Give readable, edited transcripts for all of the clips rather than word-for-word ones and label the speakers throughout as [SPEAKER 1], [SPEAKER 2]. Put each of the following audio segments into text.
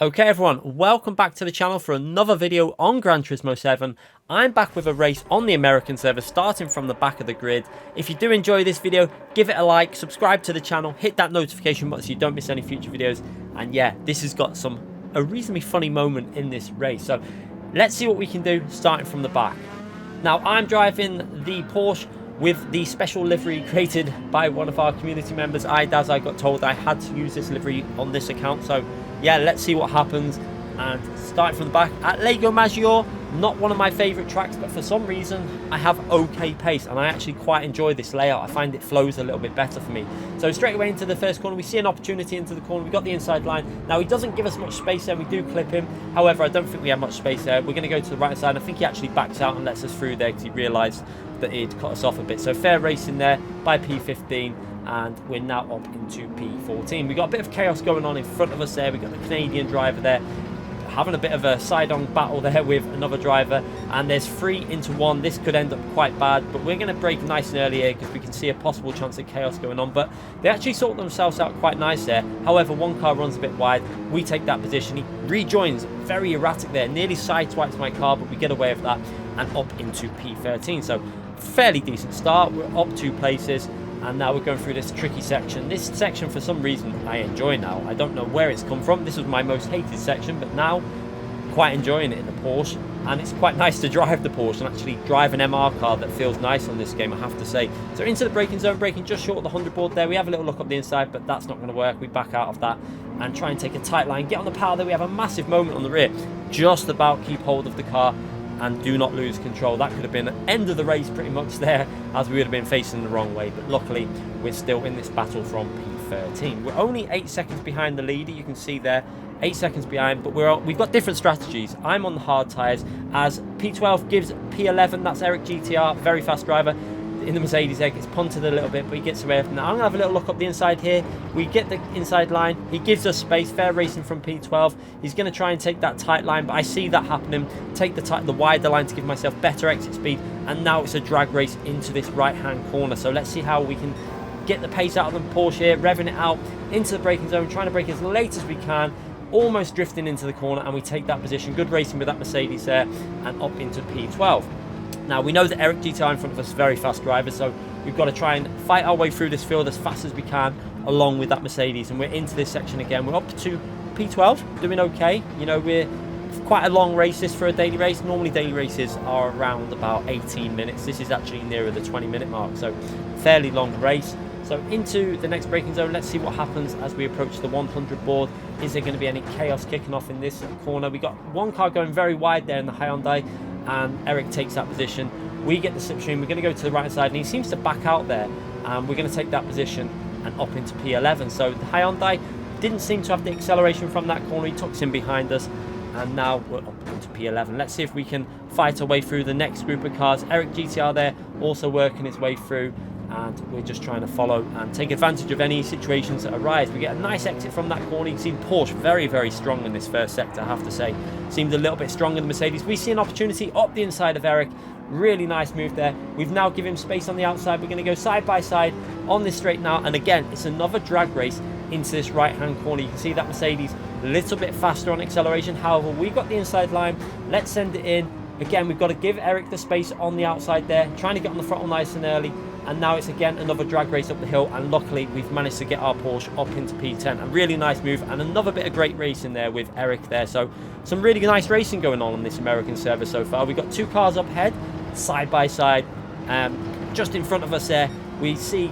[SPEAKER 1] Okay everyone, welcome back to the channel for another video on Gran Turismo 7. I'm back with a race on the American server starting from the back of the grid. If you do enjoy this video, give it a like, subscribe to the channel, hit that notification button so you don't miss any future videos. And yeah, this has got a reasonably funny moment in this race. So let's see what we can do starting from the back. Now I'm driving the Porsche with the special livery created by one of our community members, As I got told I had to use this livery on this account. So yeah, let's see what happens. And starting from the back at Lagos Maggiore, not one of my favourite tracks, but for some reason I have okay pace and I actually quite enjoy this layout. I find it flows a little bit better for me. So straight away into the first corner, we see an opportunity into the corner. We got the inside line. Now he doesn't give us much space there. We do clip him. However, I don't think we have much space there. We're going to go to the right side. I think he actually backs out and lets us through there because he realised that he'd cut us off a bit. So fair racing there by P15. And we're now up into P14. We've got a bit of chaos going on in front of us there. We've got the Canadian driver there having a bit of a side-on battle there with another driver, and there's 3 into 1. This could end up quite bad, but we're going to brake nice and early here because we can see a possible chance of chaos going on. But they actually sort themselves out quite nice there. However, one car runs a bit wide. We take that position. He rejoins, very erratic there, nearly sideswipes my car, but we get away with that and up into P13. So fairly decent start. We're up 2 places. And now we're going through this tricky section. This section, for some reason, I enjoy now. I don't know where it's come from. This was my most hated section, but now quite enjoying it in the Porsche. And it's quite nice to drive the Porsche and actually drive an MR car that feels nice on this game, I have to say. So into the braking zone, braking just short of the 100 board there. We have a little look up the inside, but that's not going to work. We back out of that and try and take a tight line. Get on the power there. We have a massive moment on the rear. Just about keep hold of the car and do not lose control. That could have been the end of the race pretty much there, as we would have been facing the wrong way. But luckily, we're still in this battle from P13. We're only 8 seconds behind the leader. You can see there, 8 seconds behind, but we've got different strategies. I'm on the hard tyres, as P12 gives P11, that's Eric GTR, very fast driver, in the Mercedes egg. It's punted a little bit, but he gets away from that. I'm going to have a little look up the inside here. We get the inside line. He gives us space. Fair racing from P12. He's going to try and take that tight line, but I see that happening. Take the wider line to give myself better exit speed. And now it's a drag race into this right-hand corner. So let's see how we can get the pace out of the Porsche here, revving it out into the braking zone, trying to brake as late as we can. Almost drifting into the corner, and we take that position. Good racing with that Mercedes there, and up into P12. Now, we know that Eric GTR in front of us is a very fast driver, so we've got to try and fight our way through this field as fast as we can, along with that Mercedes. And we're into this section again. We're up to P12, doing okay. You know, we're quite a long race this for a daily race. Normally, daily races are around about 18 minutes. This is actually nearer the 20-minute mark, so fairly long race. So into the next braking zone. Let's see what happens as we approach the 100 board. Is there going to be any chaos kicking off in this corner? We got one car going very wide there in the Hyundai, and Eric takes that position. We get the slipstream. We're going to go to the right side, and he seems to back out there. We're going to take that position and up into P11. So the Hyundai didn't seem to have the acceleration from that corner. He tucks in behind us, and now we're up into P11. Let's see if we can fight our way through the next group of cars. Eric GTR there also working his way through, and we're just trying to follow and take advantage of any situations that arise. We get a nice exit from that corner. You can see Porsche very, very strong in this first sector, I have to say. Seemed a little bit stronger than Mercedes. We see an opportunity up the inside of Eric. Really nice move there. We've now given him space on the outside. We're going to go side by side on this straight now. And again, it's another drag race into this right-hand corner. You can see that Mercedes a little bit faster on acceleration. However, we got the inside line. Let's send it in. Again, we've got to give Eric the space on the outside there, trying to get on the throttle nice and early. And now it's again another drag race up the hill, and luckily we've managed to get our Porsche up into P10. A really nice move, and another bit of great racing there with Eric there. So some really nice racing going on this American server so far. We've got 2 cars up ahead, side by side. Just in front of us there, we see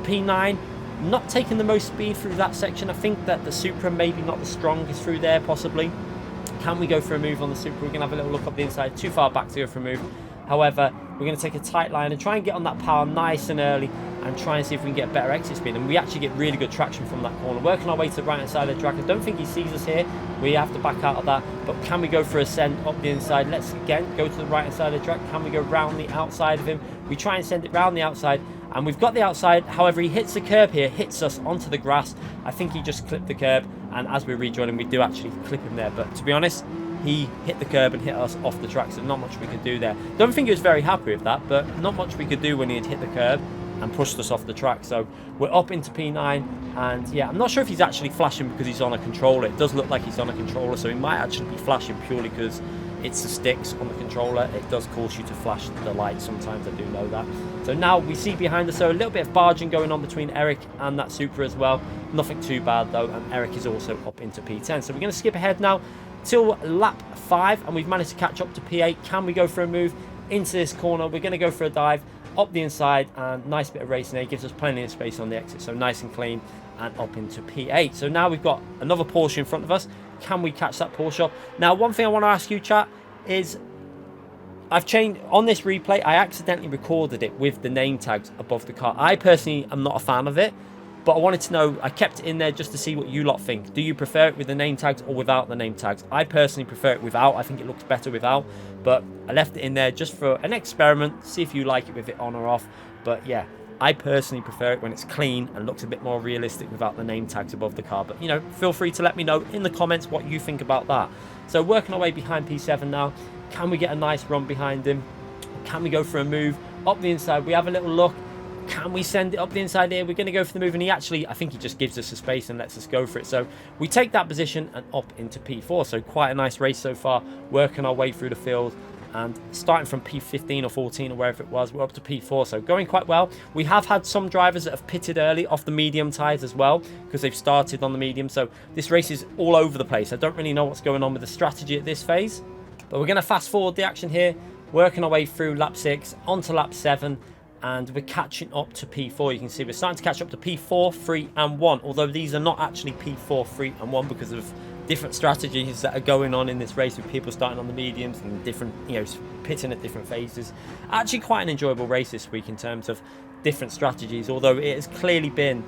[SPEAKER 1] P9 not taking the most speed through that section. I think that the Supra maybe not the strongest through there, possibly. Can we go for a move on the Supra? We're going to have a little look up the inside. Too far back to go for a move. However, we're going to take a tight line and try and get on that power nice and early and try and see if we can get better exit speed. And we actually get really good traction from that corner. Working our way to the right-hand side of the track. I don't think he sees us here. We have to back out of that. But can we go for a send up the inside? Let's again go to the right-hand side of the track. Can we go round the outside of him? We try and send it round the outside. And we've got the outside. However, he hits the curb here, hits us onto the grass. I think he just clipped the curb. And as we rejoin him, we do actually clip him there. But to be honest, he hit the curb and hit us off the track, so not much we could do there. Don't think he was very happy with that, but not much we could do when he had hit the curb. and pushed us off the track. So we're up into P9, and yeah, I'm not sure if he's actually flashing because he's on a controller. It does look like he's on a controller, so he might actually be flashing purely because it's the sticks on the controller. It does cause you to flash the light sometimes, I do know that. So now we see behind us, so a little bit of barging going on between Eric and that Supra as well. Nothing too bad though, and Eric is also up into P10. So we're going to skip ahead now till lap 5, and we've managed to catch up to P8. Can we go for a move into this corner? We're going to go for a dive up the inside, and nice bit of racing there. Gives us plenty of space on the exit, so nice and clean, and up into P8. So now we've got another Porsche in front of us. Can we catch that Porsche up? Now, one thing I want to ask you, chat, is I've changed on this replay. I accidentally recorded it with the name tags above the car. I personally am not a fan of it, but I wanted to know, I kept it in there just to see what you lot think. Do you prefer it with the name tags or without the name tags? I personally prefer it without. I think it looks better without, but I left it in there just for an experiment, see if you like it with it on or off. But yeah, I personally prefer it when it's clean and looks a bit more realistic without the name tags above the car. But, you know, feel free to let me know in the comments what you think about that. So working our way behind P7 now. Can we get a nice run behind him? Can we go for a move up the inside? We have a little look. Can we send it up the inside here? We're going to go for the move, and he actually, I think he just gives us a space and lets us go for it. So we take that position and up into P4. So quite a nice race so far, working our way through the field. And starting from P15 or 14 or wherever it was, we're up to P4, so going quite well. We have had some drivers that have pitted early off the medium tyres as well, because they've started on the medium. So this race is all over the place. I don't really know what's going on with the strategy at this phase, but we're going to fast forward the action here, working our way through lap 6 onto lap 7, and we're catching up to P4. You can see we're starting to catch up to P4, 3 and 1, although these are not actually P4, 3 and 1 because of different strategies that are going on in this race with people starting on the mediums and different, you know, pitting at different phases. Actually quite an enjoyable race this week in terms of different strategies, although it has clearly been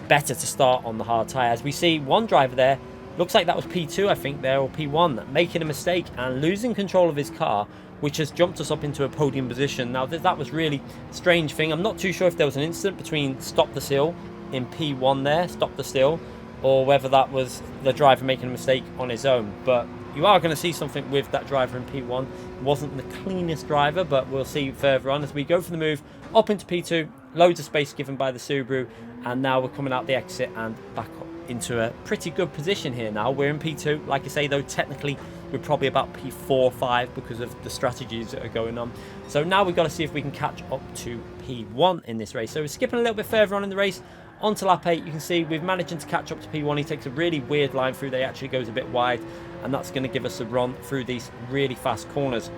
[SPEAKER 1] better to start on the hard tyre. As we see one driver there, looks like that was P2 I think there, or P1, making a mistake and losing control of his car, which has jumped us up into a podium position. Now that was really strange thing. I'm not too sure if there was an incident between stop the sill in P1 there, stop the sill, or whether that was the driver making a mistake on his own. But you are going to see something with that driver in P1. Wasn't the cleanest driver, but we'll see further on as we go for the move up into P2. Loads of space given by the Subaru, and now we're coming out the exit and back up into a pretty good position here now. We're in P2. Like I say, though, technically we're probably about P4, 5 because of the strategies that are going on. So now we've got to see if we can catch up to P1 in this race. So we're skipping a little bit further on in the race. On to lap 8, you can see we've managed to catch up to P1. He takes a really weird line through. They actually goes a bit wide, and that's going to give us a run through these really fast corners.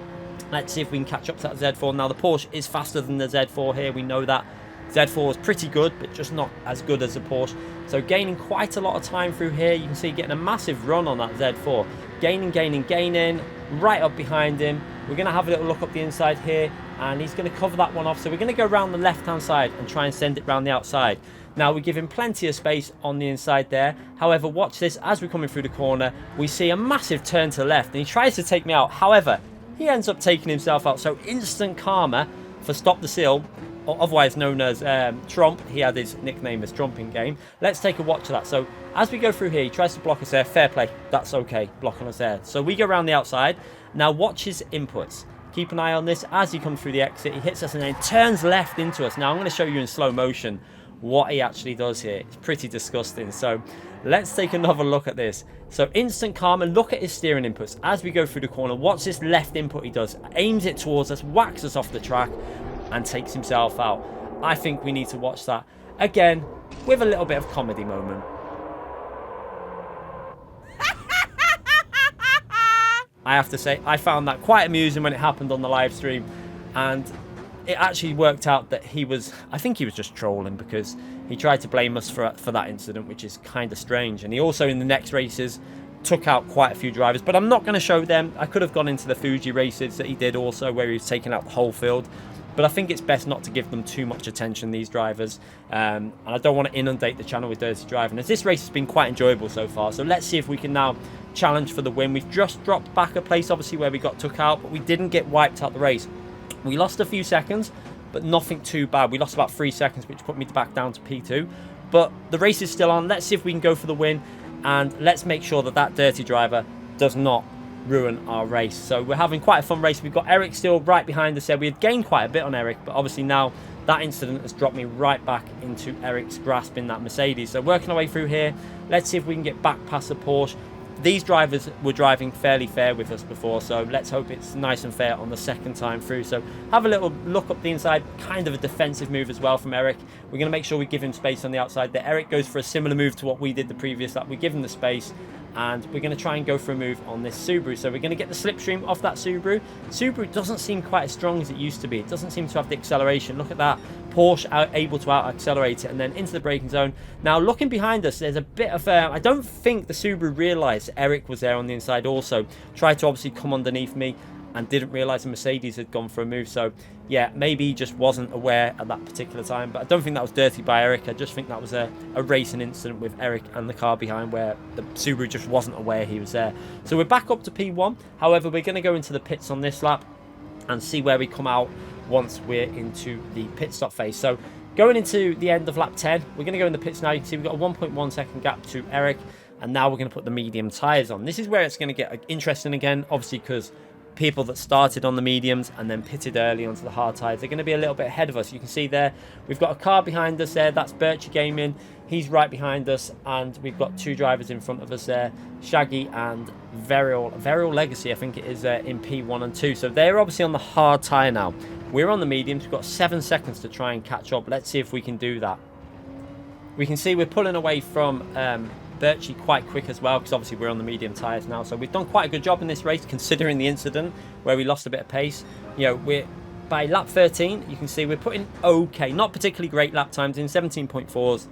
[SPEAKER 1] Let's see if we can catch up to that Z4. Now the Porsche is faster than the Z4 here. We know that. Z4 is pretty good, but just not as good as the Porsche. So gaining quite a lot of time through here. You can see getting a massive run on that Z4. Gaining, right up behind him. We're going to have a little look up the inside here, and he's going to cover that one off. So we're going to go around the left-hand side and try and send it round the outside. Now, we give him plenty of space on the inside there. However, watch this. As we're coming through the corner, we see a massive turn to the left, and he tries to take me out. However, he ends up taking himself out. So instant karma for Stop the Sill, or otherwise known as Trump. He had his nickname as Trump in game. Let's take a watch of that. So as we go through here, he tries to block us there. Fair play. That's okay, blocking us there. So we go around the outside. Now watch his inputs. Keep an eye on this as he comes through the exit. He hits us and then turns left into us. Now I'm going to show you in slow motion what he actually does here. It's pretty disgusting. So let's take another look at this. So instant karma, look at his steering inputs as we go through the corner. Watch this left input he does. Aims it towards us, whacks us off the track, and takes himself out. I think we need to watch that again with a little bit of comedy moment. I have to say, I found that quite amusing when it happened on the live stream, and it actually worked out that he was, I think he was just trolling, because he tried to blame us for that incident, which is kind of strange. And he also in the next races took out quite a few drivers, but I'm not going to show them. I could have gone into the Fuji races that he did also, where he was taking out the whole field, but I think it's best not to give them too much attention, these drivers, and I don't want to inundate the channel with dirty driving, as this race has been quite enjoyable so far. So let's see if we can now challenge for the win. We've just dropped back a place, obviously, where we got took out, but we didn't get wiped out the race. We lost a few seconds, but nothing too bad. We lost about 3 seconds, which put me back down to P2, but the race is still on. Let's see if we can go for the win, and let's make sure that that dirty driver does not ruin our race. So we're having quite a fun race. We've got Eric still right behind us there. We had gained quite a bit on Eric, but obviously now that incident has dropped me right back into Eric's grasp in that Mercedes. So working our way through here, let's see if we can get back past the Porsche. These drivers were driving fairly fair with us before, so let's hope it's nice and fair on the second time through. So have a little look up the inside, kind of a defensive move as well from Eric. We're going to make sure we give him space on the outside there. Eric goes for a similar move to what we did the previous lap. We give him the space, and we're going to try and go for a move on this Subaru. So we're going to get the slipstream off that Subaru. Subaru doesn't seem quite as strong as it used to be. It doesn't seem to have the acceleration. Look at that. Porsche able to out-accelerate it, and then into the braking zone. Now, looking behind us, there's a bit of I don't think the Subaru realised Eric was there on the inside also. Tried to obviously come underneath me and didn't realise the Mercedes had gone for a move. So, yeah, maybe he just wasn't aware at that particular time. But I don't think that was dirty by Eric. I just think that was a racing incident with Eric and the car behind where the Subaru just wasn't aware he was there. So we're back up to P1. However, we're going to go into the pits on this lap and see where we come out once we're into the pit stop phase. So going into the end of lap 10, we're going to go in the pits now. You can see we've got a 1.1 second gap to Eric, and now we're going to put the medium tyres on. This is where it's going to get interesting again, obviously, because people that started on the mediums and then pitted early onto the hard tyres, they're going to be a little bit ahead of us. You can see there, we've got a car behind us there, that's BenQ Gaming. He's right behind us, and we've got two drivers in front of us there, Shaggy and Verial Legacy, I think it is, in P1 and 2. So they're obviously on the hard tyre now. We're on the mediums. We've got 7 seconds to try and catch up. Let's see if we can do that. We can see we're pulling away from BenQ quite quick as well, because obviously we're on the medium tyres now. So we've done quite a good job in this race, considering the incident where we lost a bit of pace. You know, we're by lap 13, you can see we're putting okay, not particularly great lap times in 17.4s.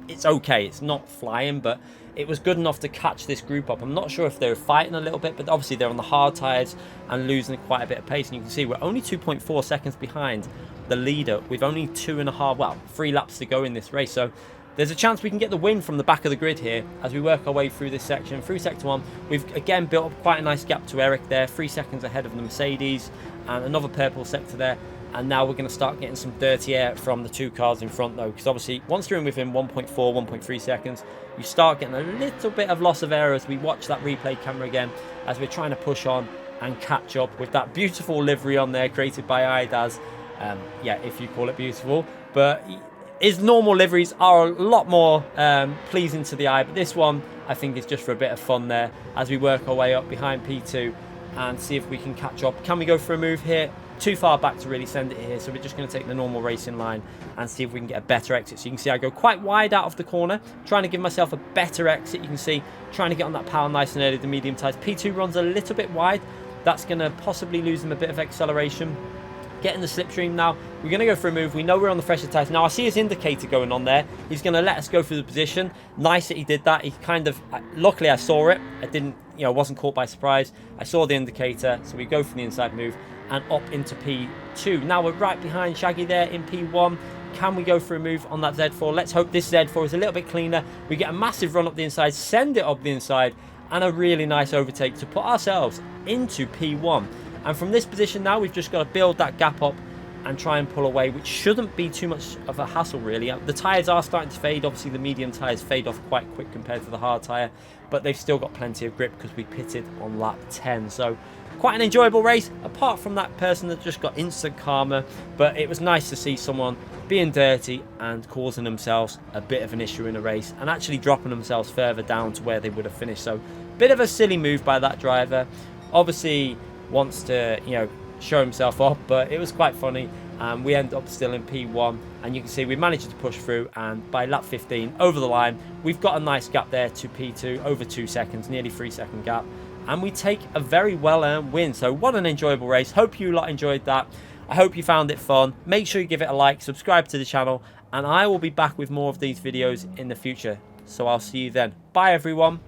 [SPEAKER 1] It's okay, it's not flying, but it was good enough to catch this group up. I'm not sure if they were fighting a little bit, but obviously they're on the hard tyres and losing quite a bit of pace. And you can see we're only 2.4 seconds behind the leader with only 3 laps to go in this race. So there's a chance we can get the win from the back of the grid here as we work our way through this section. Through sector 1, we've again built up quite a nice gap to Eric there, 3 seconds ahead of the Mercedes, and another purple sector there. And now we're going to start getting some dirty air from the two cars in front, though, because obviously once you're in within 1.4, 1.3 seconds, you start getting a little bit of loss of air as we watch that replay camera again, as we're trying to push on and catch up with that beautiful livery on there created by IDAS. Yeah, if you call it beautiful, but his normal liveries are a lot more pleasing to the eye, but this one I think is just for a bit of fun there as we work our way up behind P2 and see if we can catch up. Can we go for a move here? Too far back to really send it here, so we're just going to take the normal racing line and see if we can get a better exit. So you can see I go quite wide out of the corner, trying to give myself a better exit. You can see trying to get on that power nice and early, the medium tyres. P2 runs a little bit wide. That's going to possibly lose them a bit of acceleration. Getting the slipstream now. We're going to go for a move. We know we're on the fresher tyres. Now I see his indicator going on there. He's going to let us go through the position. Nice that he did that. He kind of, luckily I saw it. I didn't, wasn't caught by surprise. I saw the indicator, so we go for the inside move and up into P2. Now we're right behind Shaggy there in P1. Can we go for a move on that Z4? Let's hope this Z4 is a little bit cleaner. We get a massive run up the inside, send it up the inside, and a really nice overtake to put ourselves into P1. And from this position now, we've just got to build that gap up and try and pull away, which shouldn't be too much of a hassle really. The tyres are starting to fade. Obviously the medium tyres fade off quite quick compared to the hard tyre, but they've still got plenty of grip because we pitted on lap 10. So quite an enjoyable race, apart from that person that just got instant karma. But it was nice to see someone being dirty and causing themselves a bit of an issue in a race and actually dropping themselves further down to where they would have finished. So bit of a silly move by that driver. Obviously wants to, show himself off, but it was quite funny. We end up still in P1, and you can see we managed to push through, and by lap 15 over the line, we've got a nice gap there to P2, over 2 seconds, nearly 3-second gap, and we take a very well-earned win. So what an enjoyable race. Hope you lot enjoyed that. I hope you found it fun. Make sure you give it a like, subscribe to the channel, and I will be back with more of these videos in the future. So I'll see you then. Bye everyone.